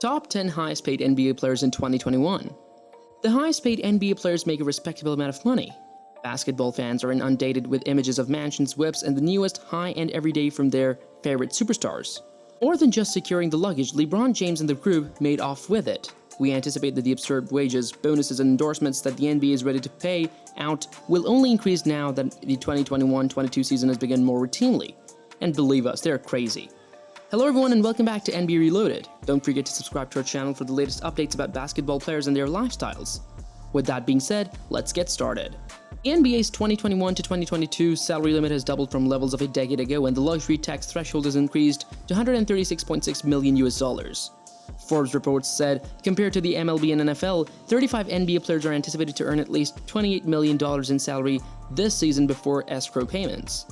Top 10 highest paid NBA players in 2021. The highest paid NBA players make a respectable amount of money. Basketball fans are inundated with images of mansions, whips, and the newest high-end every day from their favorite superstars. More than just securing the luggage, LeBron James and the crew made off with it. We anticipate that the absurd wages, bonuses, and endorsements that the NBA is ready to pay out will only increase now that the 2021-22 season has begun more routinely. And believe us, they're crazy. Hello everyone and welcome back to NBA Reloaded. Don't forget to subscribe to our channel for the latest updates about basketball players and their lifestyles. With that being said, let's get started. The NBA's 2021 to 2022 salary limit has doubled from levels of a decade ago, and the luxury tax threshold has increased to $136.6 million. Forbes reports said, compared to the MLB and NFL, 35 NBA players are anticipated to earn at least $28 million in salary this season before escrow payments.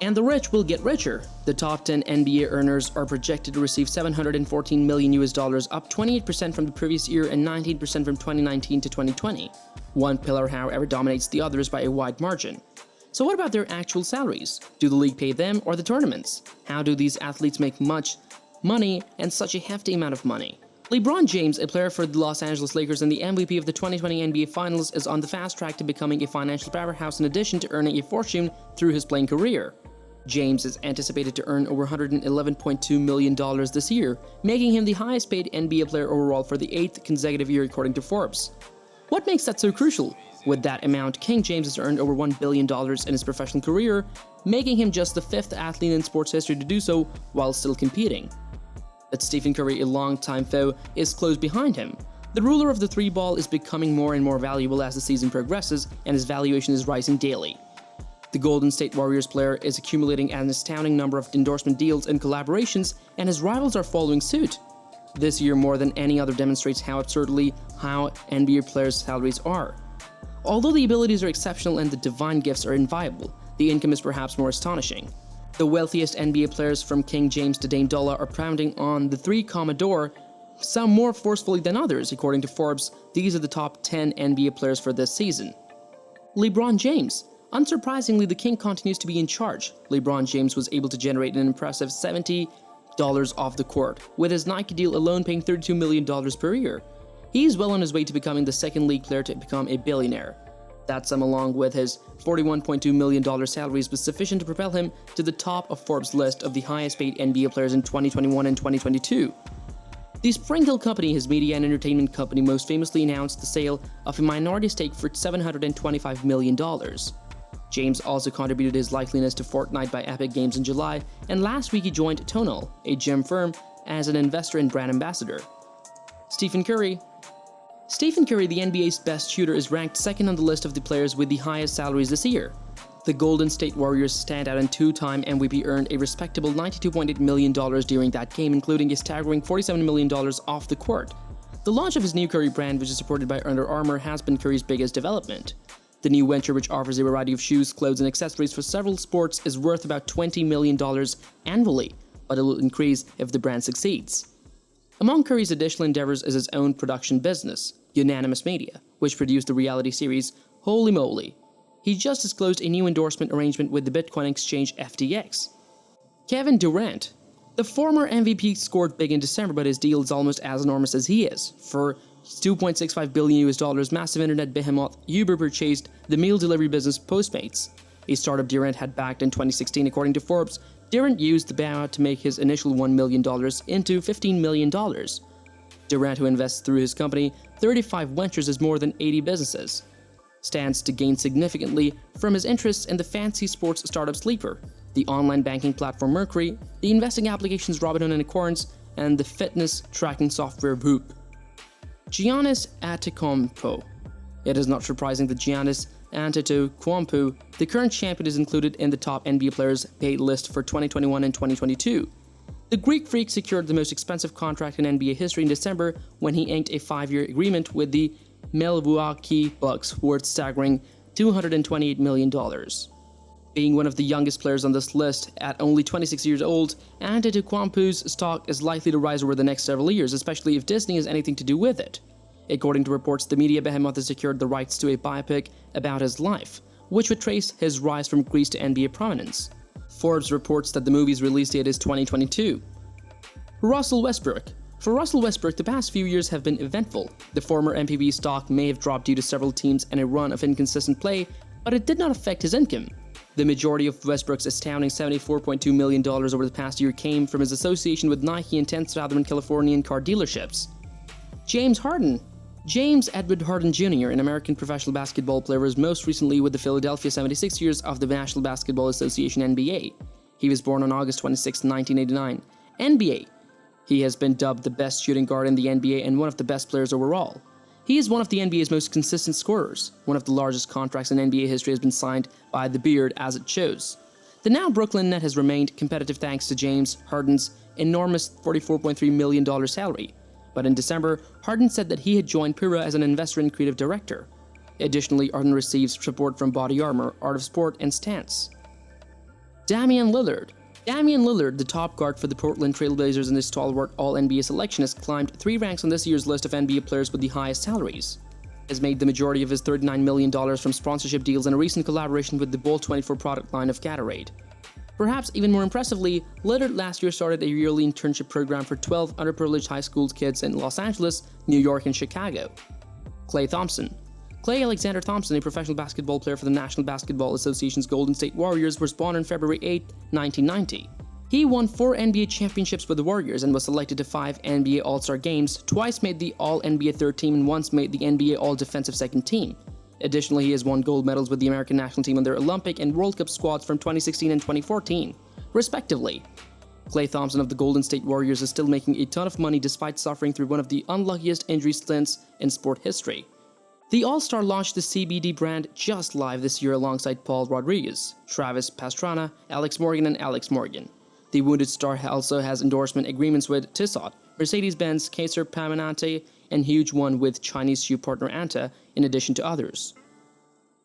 And the rich will get richer. The top 10 NBA earners are projected to receive $714 million, up 28% from the previous year and 19% from 2019 to 2020. One pillar, however, dominates the others by a wide margin. So what about their actual salaries? Do the league pay them or the tournaments? How do these athletes make much money and such a hefty amount of money? LeBron James, a player for the Los Angeles Lakers and the MVP of the 2020 NBA Finals, is on the fast track to becoming a financial powerhouse in addition to earning a fortune through his playing career. James is anticipated to earn over $111.2 million this year, making him the highest paid NBA player overall for the 8th consecutive year according to Forbes. What makes that so crucial? With that amount, King James has earned over $1 billion in his professional career, making him just the 5th athlete in sports history to do so while still competing. But Stephen Curry, a longtime foe, is close behind him. The ruler of the three ball is becoming more and more valuable as the season progresses, and his valuation is rising daily. The Golden State Warriors player is accumulating an astounding number of endorsement deals and collaborations, and his rivals are following suit. This year, more than any other, demonstrates how absurdly high NBA players' salaries are. Although the abilities are exceptional and the divine gifts are inviolable, the income is perhaps more astonishing. The wealthiest NBA players from King James to Dame Dolla are pounding on the three Commodore, some more forcefully than others. According to Forbes, these are the top 10 NBA players for this season. LeBron James. Unsurprisingly, the King continues to be in charge. LeBron James was able to generate an impressive $70 off the court, with his Nike deal alone paying $32 million per year. He is well on his way to becoming the second league player to become a billionaire. That sum, along with his $41.2 million salaries, was sufficient to propel him to the top of Forbes' list of the highest paid NBA players in 2021 and 2022. The Spring-Hill Company, his media and entertainment company, most famously announced the sale of a minority stake for $725 million. James also contributed his likeliness to Fortnite by Epic Games in July, and last week he joined Tonal, a gym firm, as an investor and brand ambassador. Stephen Curry, the NBA's best shooter, is ranked second on the list of the players with the highest salaries this year. The Golden State Warriors standout and two-time MVP earned a respectable $92.8 million during that game, including a staggering $47 million off the court. The launch of his new Curry brand, which is supported by Under Armour, has been Curry's biggest development. The new venture, which offers a variety of shoes, clothes, and accessories for several sports, is worth about $20 million annually, but it will increase if the brand succeeds. Among Curry's additional endeavors is his own production business, Unanimous Media, which produced the reality series Holy Moly. He just disclosed a new endorsement arrangement with the Bitcoin exchange FTX. Kevin Durant. The former MVP scored big in December, but his deal is almost as enormous as he is. For $2.65 billion, massive internet behemoth Uber purchased the meal delivery business Postmates, a startup Durant had backed in 2016. According to Forbes, Durant used the buyout to make his initial $1 million into $15 million. Durant, who invests through his company 35 Ventures as more than 80 businesses, stands to gain significantly from his interests in the fancy sports startup Sleeper, the online banking platform Mercury, the investing applications Robinhood and Acorns, and the fitness tracking software Whoop. Giannis Antetokounmpo. It is not surprising that Giannis Antetokounmpo, the current champion, is included in the top NBA players paid list for 2021 and 2022. The Greek freak secured the most expensive contract in NBA history in December when he inked a 5-year agreement with the Milwaukee Bucks worth staggering $228 million. Being one of the youngest players on this list at only 26 years old, Antetokounmpo's stock is likely to rise over the next several years, especially if Disney has anything to do with it. According to reports, the media behemoth has secured the rights to a biopic about his life, which would trace his rise from Greece to NBA prominence. Forbes reports that the movie's release date is 2022. Russell Westbrook. For Russell Westbrook, the past few years have been eventful. The former MVP stock may have dropped due to several teams and a run of inconsistent play, but it did not affect his income. The majority of Westbrook's astounding $74.2 million over the past year came from his association with Nike and 10 Southern Californian car dealerships. James Harden. James Edward Harden Jr., an American professional basketball player, was most recently with the Philadelphia 76ers of the National Basketball Association NBA. He was born on August 26, 1989. NBA. He has been dubbed the best shooting guard in the NBA and one of the best players overall. He is one of the NBA's most consistent scorers. One of the largest contracts in NBA history has been signed by the Beard, as it shows. The now Brooklyn net has remained competitive thanks to James Harden's enormous $44.3 million salary. But in December, Harden said that he had joined Pura as an investor and creative director. Additionally, Harden receives support from Body Armor, Art of Sport, and Stance. Damian Lillard. Damian Lillard, the top guard for the Portland Trail Blazers and his stalwart All-NBA selection, has climbed 3 ranks on this year's list of NBA players with the highest salaries. He has made the majority of his $39 million from sponsorship deals and a recent collaboration with the Bolt 24 product line of Gatorade. Perhaps even more impressively, Lillard last year started a yearly internship program for 12 underprivileged high school kids in Los Angeles, New York, and Chicago. Klay Thompson. Klay Alexander Thompson, a professional basketball player for the National Basketball Association's Golden State Warriors, was born on February 8, 1990. He won 4 NBA championships with the Warriors and was selected to 5 NBA All-Star games, twice made the All-NBA third team and once made the NBA All-Defensive second team. Additionally, he has won gold medals with the American national team on their Olympic and World Cup squads from 2016 and 2014, respectively. Klay Thompson of the Golden State Warriors is still making a ton of money despite suffering through one of the unluckiest injury stints in sport history. The All-Star launched the CBD brand just live this year alongside Paul Rodriguez, Travis Pastrana, Alex Morgan, and Alex Morgan. The Wounded Star also has endorsement agreements with Tissot, Mercedes-Benz, Kaiser Permanente, and huge one with Chinese shoe partner Anta, in addition to others.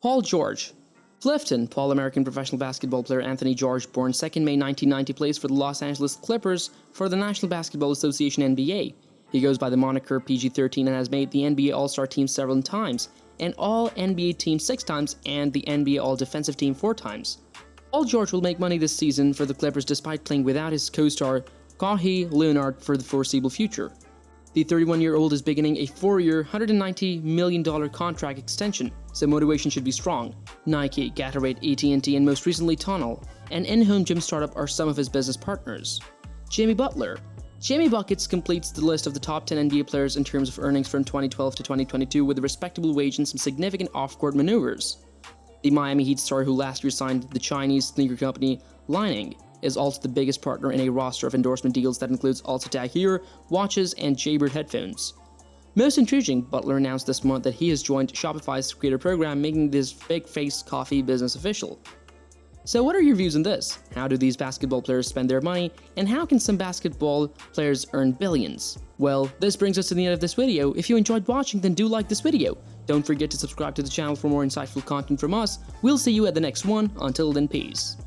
Paul George. Clifton, Paul American professional basketball player Anthony George, born 2nd May 1990, plays for the Los Angeles Clippers for the National Basketball Association NBA. He goes by the moniker PG-13 and has made the NBA All-Star team several times, and All-NBA team 6 times, and the NBA All-Defensive team 4 times. Paul George will make money this season for the Clippers despite playing without his co-star Kawhi Leonard for the foreseeable future. The 31-year-old is beginning a 4-year, $190 million contract extension, so motivation should be strong. Nike, Gatorade, AT&T, and most recently Tunnel, an in-home gym startup, are some of his business partners. Jimmy Butler. Jimmy Buckets completes the list of the top 10 NBA players in terms of earnings from 2012 to 2022 with a respectable wage and some significant off-court maneuvers. The Miami Heat star, who last year signed the Chinese sneaker company Lining, is also the biggest partner in a roster of endorsement deals that includes also Tahir, watches, and Jaybird headphones. Most intriguing, Butler announced this month that he has joined Shopify's creator program, making this big-faced coffee business official. So what are your views on this? How do these basketball players spend their money, and how can some basketball players earn billions? Well, this brings us to the end of this video. If you enjoyed watching, then do like this video. Don't forget to subscribe to the channel for more insightful content from us. We'll see you at the next one. Until then, peace.